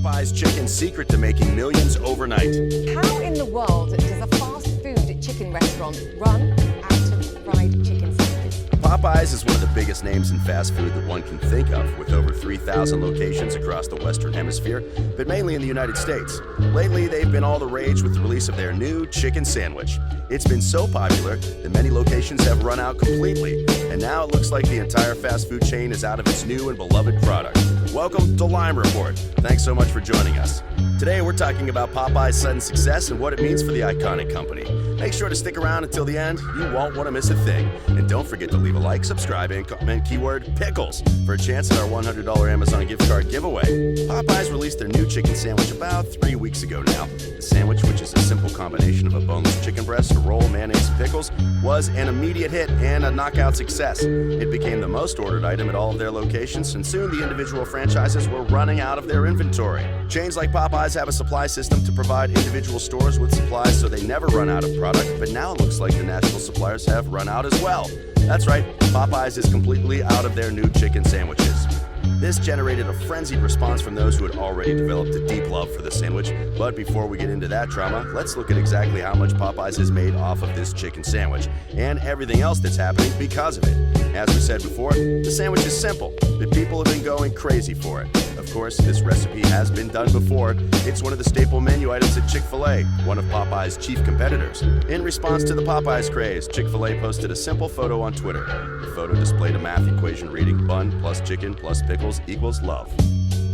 Popeye's chicken's secret to making millions overnight. How in the world does a fast food chicken restaurant run out of fried chicken sandwiches? Popeyes is one of the biggest names in fast food that one can think of, with over 3,000 locations across the Western Hemisphere, but mainly in the United States. Lately, they've been all the rage with the release of their new chicken sandwich. It's been so popular that many locations have run out completely, and now it looks like the entire fast food chain is out of its new and beloved product. Welcome to Lime Report. Thanks so much for joining us. Today, we're talking about Popeye's sudden success and what it means for the iconic company. Make sure to stick around until the end. You won't want to miss a thing. And don't forget to leave a like, subscribe, and comment keyword pickles for a chance at our $100 Amazon gift card giveaway. Popeyes released their new chicken sandwich about 3 weeks ago now. The sandwich, which is a simple combination of a boneless chicken breast, a roll, mayonnaise, and pickles, was an immediate hit and a knockout success. It became the most ordered item at all of their locations, and soon the individual franchises were running out of their inventory. Chains like Popeyes have a supply system to provide individual stores with supplies so they never run out of product, but now it looks like the national suppliers have run out as well. That's right, Popeyes is completely out of their new chicken sandwiches. This generated a frenzied response from those who had already developed a deep love for the sandwich. But before we get into that drama, let's look at exactly how much Popeyes has made off of this chicken sandwich and everything else that's happening because of it. As we said before, the sandwich is simple, but people have been going crazy for it. Of course, this recipe has been done before. It's one of the staple menu items at Chick-Fil-A, one of Popeye's chief competitors. In response to the Popeyes craze, Chick-Fil-A posted a simple photo on Twitter. The photo displayed a math equation reading bun plus chicken plus pickles equals love,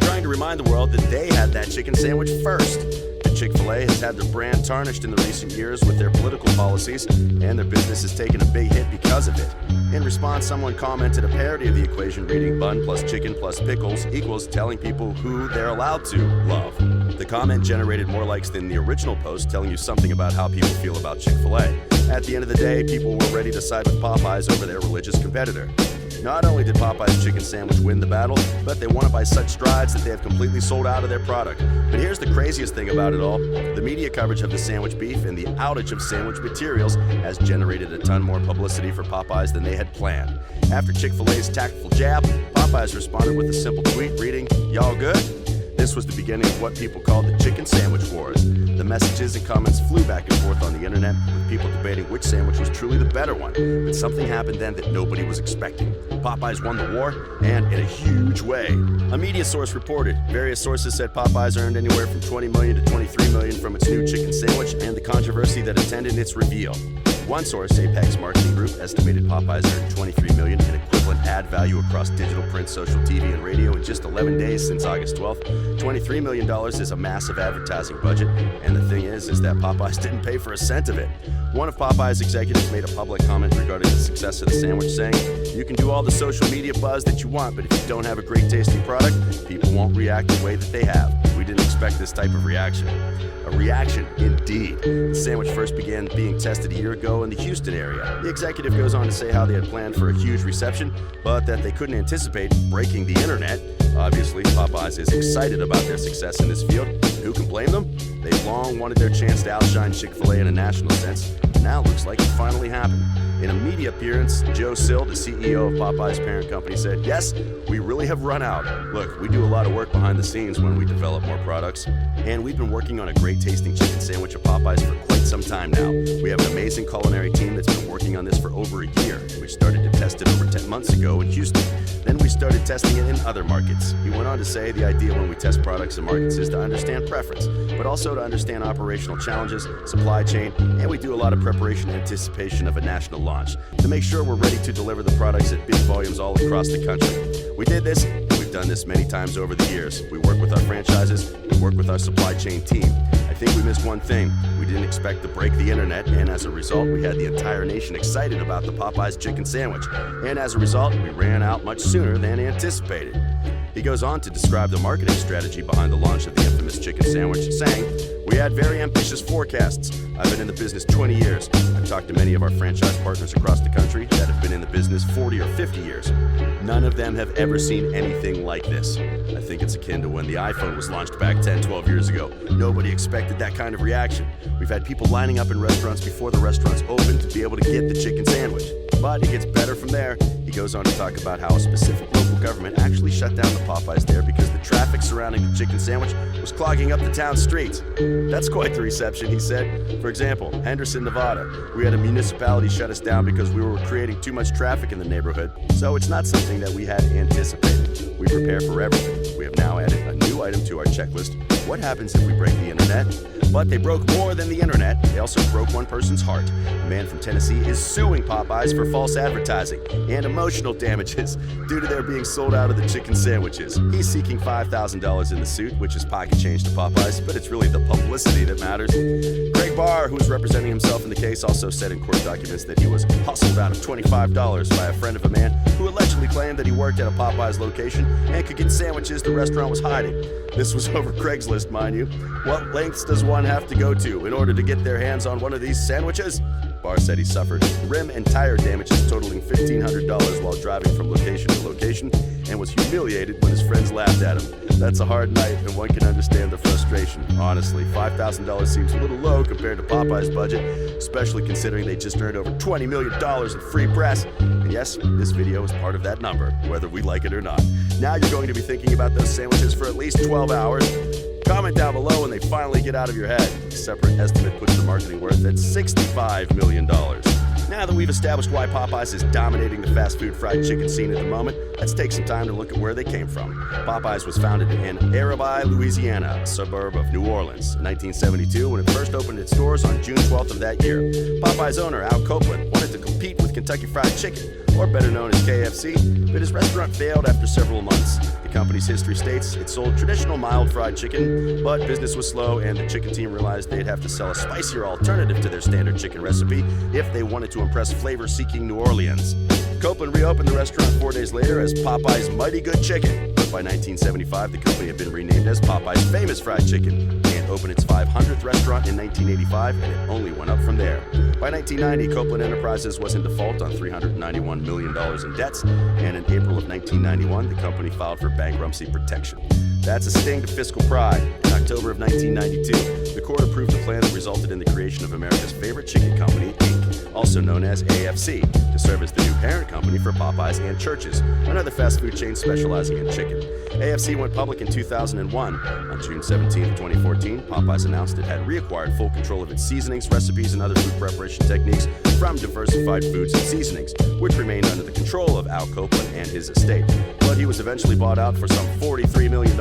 trying to remind the world that they had that chicken sandwich first. But Chick-fil-A has had their brand tarnished in the recent years with their political policies, and their business has taken a big hit because of it. In response, someone commented a parody of the equation reading bun plus chicken plus pickles equals telling people who they're allowed to love. The comment generated more likes than the original post, telling you something about how people feel about Chick-fil-A. At the end of the day, people were ready to side with Popeyes over their religious competitor. Not only did Popeye's chicken sandwich win the battle, but they won it by such strides that they have completely sold out of their product. But here's the craziest thing about it all. The media coverage of the sandwich beef and the outage of sandwich materials has generated a ton more publicity for Popeyes than they had planned. After Chick-fil-A's tactful jab, Popeyes responded with a simple tweet reading, "Y'all good?" This was the beginning of what people called the chicken sandwich wars. The messages and comments flew back and forth on the internet, with people debating which sandwich was truly the better one. But something happened then that nobody was expecting. Popeyes won the war, and in a huge way. A media source reported. Various sources said Popeyes earned anywhere from $20 million to $23 million from its new chicken sandwich and the controversy that attended its reveal. One source, Apex Marketing Group, estimated Popeyes earned $23 million in equivalent ad value across digital, print, social, TV, and radio in just 11 days since August 12th. $23 million is a massive advertising budget, and the thing is that Popeyes didn't pay for a cent of it. One of Popeyes' executives made a public comment regarding the success of the sandwich, saying, "You can do all the social media buzz that you want, but if you don't have a great tasting product, people won't react the way that they have. We didn't expect this type of reaction." A reaction, indeed. The sandwich first began being tested a year ago in the Houston area. The executive goes on to say how they had planned for a huge reception, but that they couldn't anticipate breaking the internet. Obviously, Popeyes is excited about their success in this field. Who can blame them? They've long wanted their chance to outshine Chick-fil-A in a national sense. Now it looks like it finally happened. In a media appearance, Joe Sill, the CEO of Popeye's parent company, said, "Yes, we really have run out. Look, we do a lot of work behind the scenes when we develop more products, and we've been working on a great tasting chicken sandwich at Popeyes for quite some time now. We have an amazing culinary team that's been working on this for over a year. We started to test it over 10 months ago in Houston. Then we started testing it in other markets." He went on to say the idea when we test products in markets is to understand preference, but also to understand operational challenges, supply chain, and we do a lot of preparation and anticipation of a national launch to make sure we're ready to deliver the products at big volumes all across the country. We did this, and we've done this many times over the years. We work with our franchises, we work with our supply chain team. I think we missed one thing. We didn't expect to break the internet, and as a result, we had the entire nation excited about the Popeyes chicken sandwich. And as a result, we ran out much sooner than anticipated. He goes on to describe the marketing strategy behind the launch of the infamous chicken sandwich, saying, "We had very ambitious forecasts. I've been in the business 20 years. I've talked to many of our franchise partners across the country that have been in the business 40 or 50 years. None of them have ever seen anything like this. I think it's akin to when the iPhone was launched back 10, 12 years ago. Nobody expected that kind of reaction. We've had people lining up in restaurants before the restaurants opened to be able to get the chicken sandwich." But it gets better from there. He goes on to talk about how a specific local government actually shut down the Popeyes there because the traffic surrounding the chicken sandwich was clogging up the town's streets. That's quite the reception, he said. For example, Henderson, Nevada. We had a municipality shut us down because we were creating too much traffic in the neighborhood, so it's not something that we had anticipated. We prepare for everything. We have now added a new item to our checklist. What happens if we break the internet? But they broke more than the internet. They also broke one person's heart. A man from Tennessee is suing Popeyes for false advertising and emotional damages due to their being sold out of the chicken sandwiches. He's seeking $5,000 in the suit, which is pocket change to Popeyes, but it's really the publicity that matters. Greg Barr, who is representing himself in the case, also said in court documents that he was hustled out of $25 by a friend of a man who allegedly claimed that he worked at a Popeyes location and could get sandwiches the restaurant was hiding. This was over Craigslist, mind you. What lengths does one have to go to in order to get their hands on one of these sandwiches? Barr said he suffered rim and tire damages totaling $1,500 while driving from location to location and was humiliated when his friends laughed at him. That's a hard night, and one can understand the frustration. Honestly, $5,000 seems a little low compared to Popeye's budget, especially considering they just earned over $20 million in free press. And yes, this video is part of that number, whether we like it or not. Now you're going to be thinking about those sandwiches for at least 12 hours. Comment down below when they finally get out of your head. A separate estimate puts the marketing worth at $65 million. Now that we've established why Popeyes is dominating the fast food fried chicken scene at the moment, let's take some time to look at where they came from. Popeyes was founded in Popeye, Louisiana, a suburb of New Orleans, in 1972 when it first opened its doors on June 12th of that year. Popeye's owner, Al Copeland, wanted to compete with Kentucky Fried Chicken, or better known as KFC, but his restaurant failed after several months. The company's history states it sold traditional mild fried chicken, but business was slow and the chicken team realized they'd have to sell a spicier alternative to their standard chicken recipe if they wanted to impress flavor-seeking New Orleans. Copeland reopened the restaurant 4 days later as Popeye's Mighty Good Chicken, but by 1975 the company had been renamed as Popeye's Famous Fried Chicken and opened its 500th restaurant in 1985, and it only went up from there. By 1990, Copeland Enterprises was in default on $391 million in debts, and in April of 1991, the company filed for bankruptcy protection. That's a sting to fiscal pride. In October of 1992, the court approved a plan that resulted in the creation of America's favorite chicken company, Inc., also known as AFC, to serve as the new parent company for Popeyes and Church's, another fast food chain specializing in chicken. AFC went public in 2001. On June 17, 2014, Popeyes announced it had reacquired full control of its seasonings, recipes, and other food preparation techniques from Diversified Foods and Seasonings, which remained under the control of Al Copeland and his estate. But he was eventually bought out for some $43 million.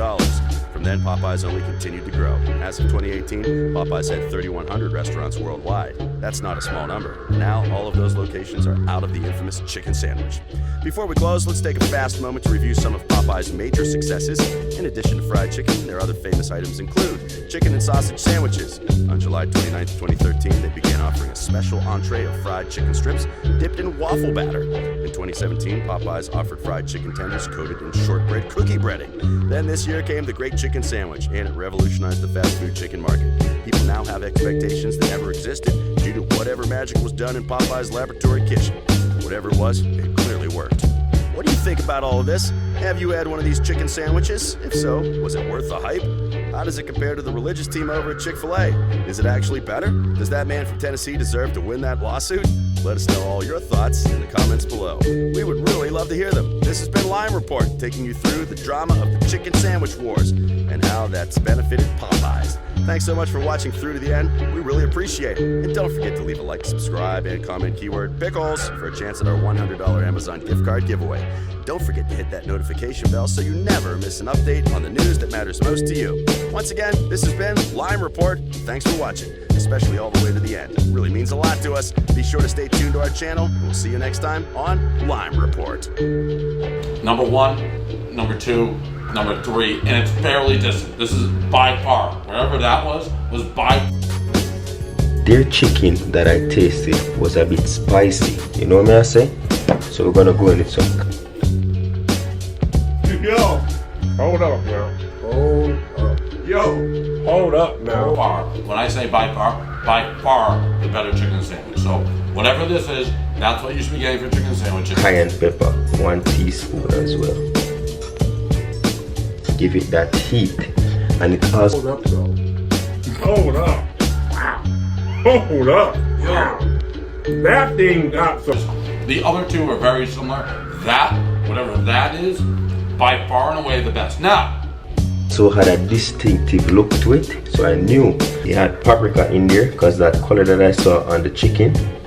From then, Popeyes only continued to grow. As of 2018, Popeyes had 3,100 restaurants worldwide. That's not a small number. Now, all of those locations are out of the infamous chicken sandwich. Before we close, let's take a fast moment to review some of Popeyes' major successes. In addition to fried chicken, their other famous items include chicken and sausage sandwiches. On July 29, 2013, they began offering a special entree of fried chicken strips dipped in waffle batter. In 2017, Popeyes offered fried chicken tenders coated in shortbread cookie breading. Then this year came the Great Chicken Sandwich, and it revolutionized the fast food chicken market. People now have expectations that never existed due to whatever magic was done in Popeye's laboratory kitchen. Whatever it was, it clearly worked. What do you think about all of this? Have you had one of these chicken sandwiches? If so, was it worth the hype? How does it compare to the religious team over at Chick-Fil-A? Is it actually better? Does that man from Tennessee deserve to win that lawsuit? Let us know all your thoughts in the comments below. We would really love to hear them. This has been Lime Report, taking you through the drama of the chicken sandwich wars and how that's benefited Popeyes. Thanks so much for watching through to the end. We really appreciate it. And don't forget to leave a like, subscribe, and comment keyword pickles for a chance at our $100 Amazon gift card giveaway. Don't forget to hit that notification bell so you never miss an update on the news that matters most to you. Once again, this has been Lime Report. Thanks for watching, especially all the way to the end. It really means a lot to us. Be sure to stay tuned to our channel. We'll see you next time on Lime Report. Number 1, number 2, number 3, and it's fairly distant. This is by far, wherever that was by. Their chicken that I tasted was a bit spicy. You know what I say? So we're gonna go in it some. Yo, hold up now. Hold up. Yo, hold up now. Far. When I say by far the better chicken sandwich. So whatever this is, that's what you should be getting for chicken sandwiches. Cayenne pepper, 1 teaspoon as well. Give it that heat, and it also. Hold up though. Hold up. Wow. Hold up. Yo. That thing got some. The other two are very similar. That, whatever that is, by far and away the best. Now, so it had a distinctive look to it, so I knew it had paprika in there because that color that I saw on the chicken